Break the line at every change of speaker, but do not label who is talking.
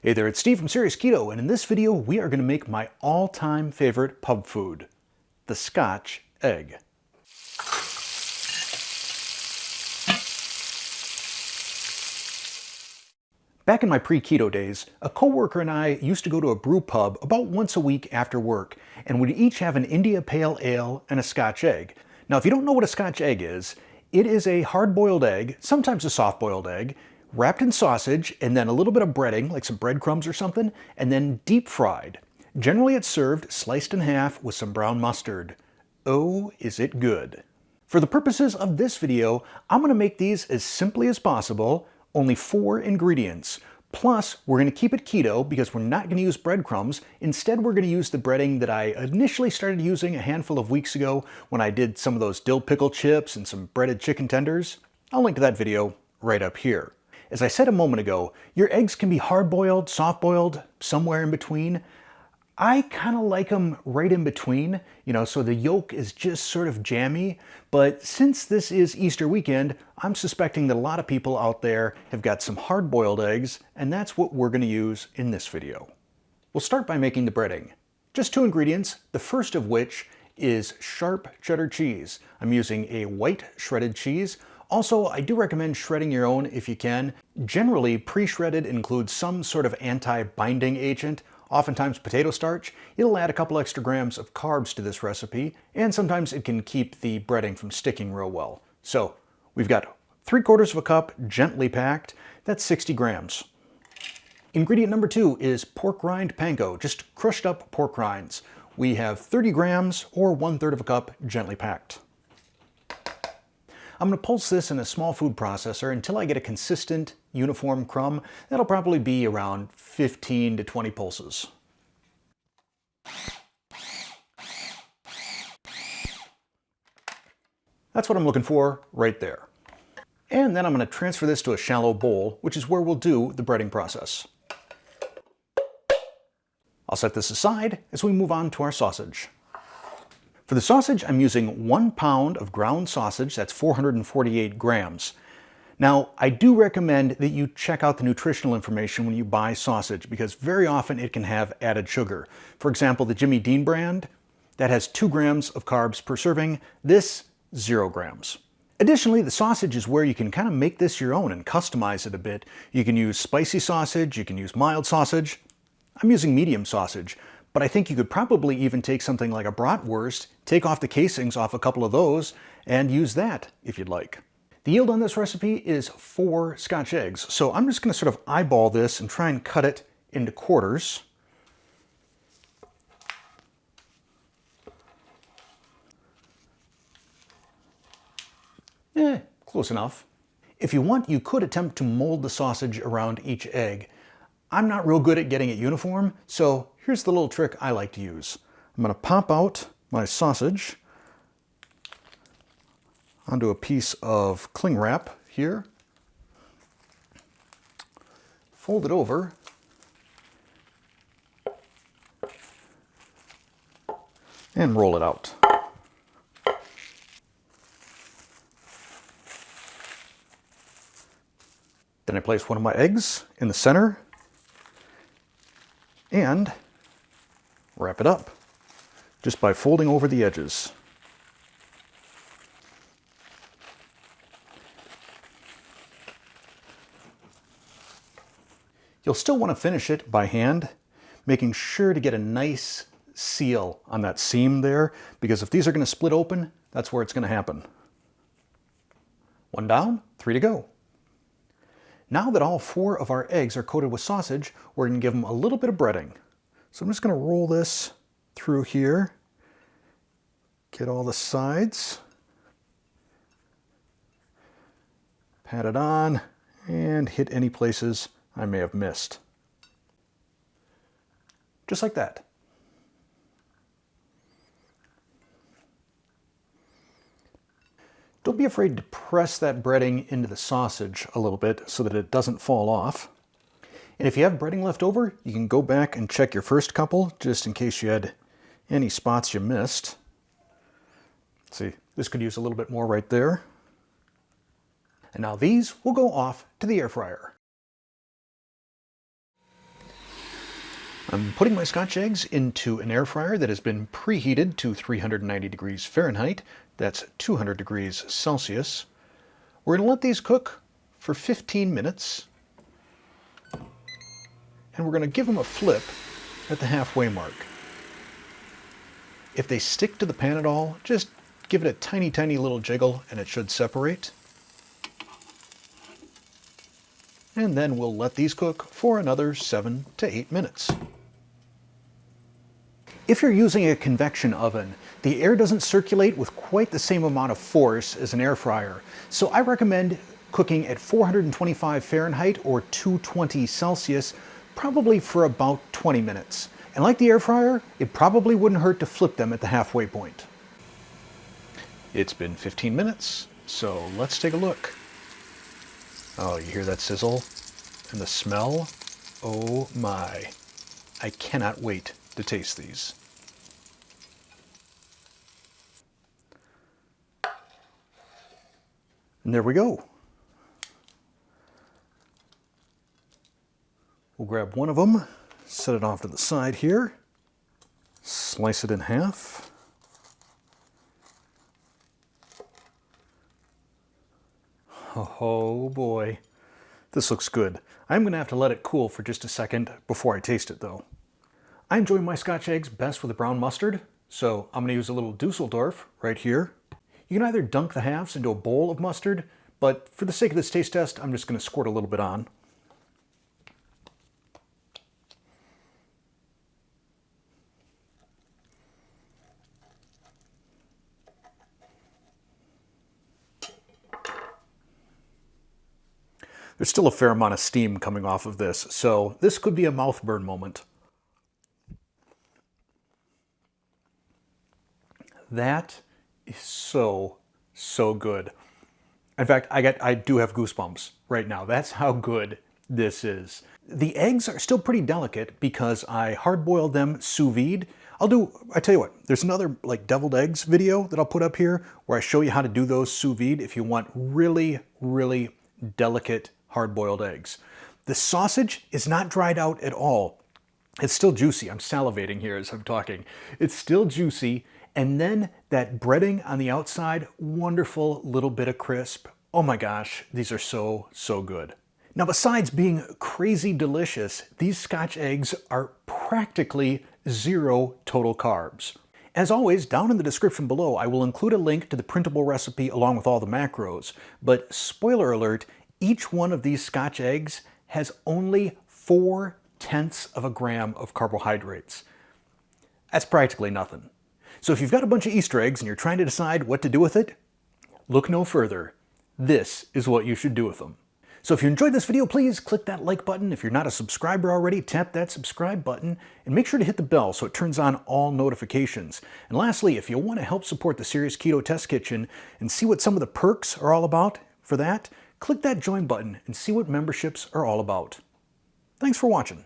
Hey there, it's Steve from Serious Keto, and in this video we are going to make my all-time favorite pub food, the Scotch egg. Back in my pre-keto days, a coworker and I used to go to a brew pub about once a week after work, and we'd each have an India Pale Ale and a Scotch egg. Now, if you don't know what a Scotch egg is, it is a hard-boiled egg, sometimes a soft-boiled egg, wrapped in sausage and then a little bit of breading, like some breadcrumbs or something, and then deep fried. Generally it's served sliced in half with some brown mustard. Oh, is it good. For the purposes of this video, I'm going to make these as simply as possible, only 4 ingredients. Plus, we're going to keep it keto because we're not going to use breadcrumbs. Instead, we're going to use the breading that I initially started using a handful of weeks ago when I did some of those dill pickle chips and some breaded chicken tenders. I'll link to that video right up here. As I said a moment ago, your eggs can be hard-boiled, soft-boiled, somewhere in between. I kind of like them right in between, so the yolk is just sort of jammy. But since this is Easter weekend, I'm suspecting that a lot of people out there have got some hard-boiled eggs, and that's what we're going to use in this video. We'll start by making the breading. Just 2 ingredients, the first of which is sharp cheddar cheese. I'm using a white shredded cheese. Also, I do recommend shredding your own if you can. Generally, pre-shredded includes some sort of anti-binding agent, oftentimes potato starch. It'll add a couple extra grams of carbs to this recipe, and sometimes it can keep the breading from sticking real well. So, we've got 3/4 cup gently packed. That's 60 grams. Ingredient number 2 is pork rind panko, just crushed up pork rinds. We have 30 grams or 1/3 cup gently packed. I'm going to pulse this in a small food processor until I get a consistent, uniform crumb. That'll probably be around 15 to 20 pulses. That's what I'm looking for right there. And then I'm going to transfer this to a shallow bowl, which is where we'll do the breading process. I'll set this aside as we move on to our sausage. For the sausage, I'm using 1 pound of ground sausage, that's 448 grams. Now, I do recommend that you check out the nutritional information when you buy sausage because very often it can have added sugar. For example, the Jimmy Dean brand, that has 2 grams of carbs per serving. This, 0 grams. Additionally, the sausage is where you can kind of make this your own and customize it a bit. You can use spicy sausage, you can use mild sausage. I'm using medium sausage. But I think you could probably even take something like a bratwurst, take off the casings off a couple of those, and use that if you'd like. The yield on this recipe is 4 Scotch eggs, so I'm just going to sort of eyeball this and try and cut it into quarters. Close enough. If you want, you could attempt to mold the sausage around each egg. I'm not real good at getting it uniform, so here's the little trick I like to use. I'm going to pop out my sausage onto a piece of cling wrap here, fold it over, and roll it out. Then I place one of my eggs in the center and wrap it up just by folding over the edges. You'll still want to finish it by hand, making sure to get a nice seal on that seam there, because if these are going to split open, that's where it's going to happen. 1 down, 3 to go. Now that all 4 of our eggs are coated with sausage, we're going to give them a little bit of breading. So I'm just going to roll this through here, get all the sides, pat it on, and hit any places I may have missed. Just like that. Don't be afraid to press that breading into the sausage a little bit so that it doesn't fall off. And if you have breading left over, you can go back and check your first couple just in case you had any spots you missed. See, this could use a little bit more right there. And now these will go off to the air fryer. I'm putting my Scotch eggs into an air fryer that has been preheated to 390 degrees Fahrenheit. That's 200 degrees Celsius. We're going to let these cook for 15 minutes. And we're going to give them a flip at the halfway mark. If they stick to the pan at all, just give it a tiny, tiny little jiggle and it should separate. And then we'll let these cook for another 7 to 8 minutes. If you're using a convection oven, the air doesn't circulate with quite the same amount of force as an air fryer. So I recommend cooking at 425 Fahrenheit or 220 Celsius, probably for about 20 minutes. And like the air fryer, it probably wouldn't hurt to flip them at the halfway point. It's been 15 minutes, so let's take a look. Oh, you hear that sizzle? And the smell? Oh my. I cannot wait to taste these. And there we go. We'll grab one of them, set it off to the side here, slice it in half. Oh boy, this looks good. I'm going to have to let it cool for just a second before I taste it though. I enjoy my Scotch eggs best with a brown mustard, so I'm going to use a little Dusseldorf right here. You can either dunk the halves into a bowl of mustard, but for the sake of this taste test, I'm just going to squirt a little bit on. There's still a fair amount of steam coming off of this, so this could be a mouth burn moment. That is so, so good. In fact, I do have goosebumps right now. That's how good this is. The eggs are still pretty delicate because I hard-boiled them sous vide. I tell you what, there's another like deviled eggs video that I'll put up here where I show you how to do those sous vide if you want really, really delicate hard-boiled eggs. The sausage is not dried out at all. It's still juicy. I'm salivating here as I'm talking. It's still juicy. And then that breading on the outside, wonderful little bit of crisp. Oh my gosh, these are so, so good. Now, besides being crazy delicious, these Scotch eggs are practically 0 total carbs. As always, down in the description below, I will include a link to the printable recipe along with all the macros. But spoiler alert, each one of these Scotch eggs has only 0.4 of a gram of carbohydrates. That's practically nothing. So if you've got a bunch of Easter eggs and you're trying to decide what to do with it, look no further. This is what you should do with them. So if you enjoyed this video, please click that like button. If you're not a subscriber already, tap that subscribe button and make sure to hit the bell so it turns on all notifications. And lastly, if you want to help support the Serious Keto Test Kitchen and see what some of the perks are all about for that, click that join button and see what memberships are all about. Thanks for watching.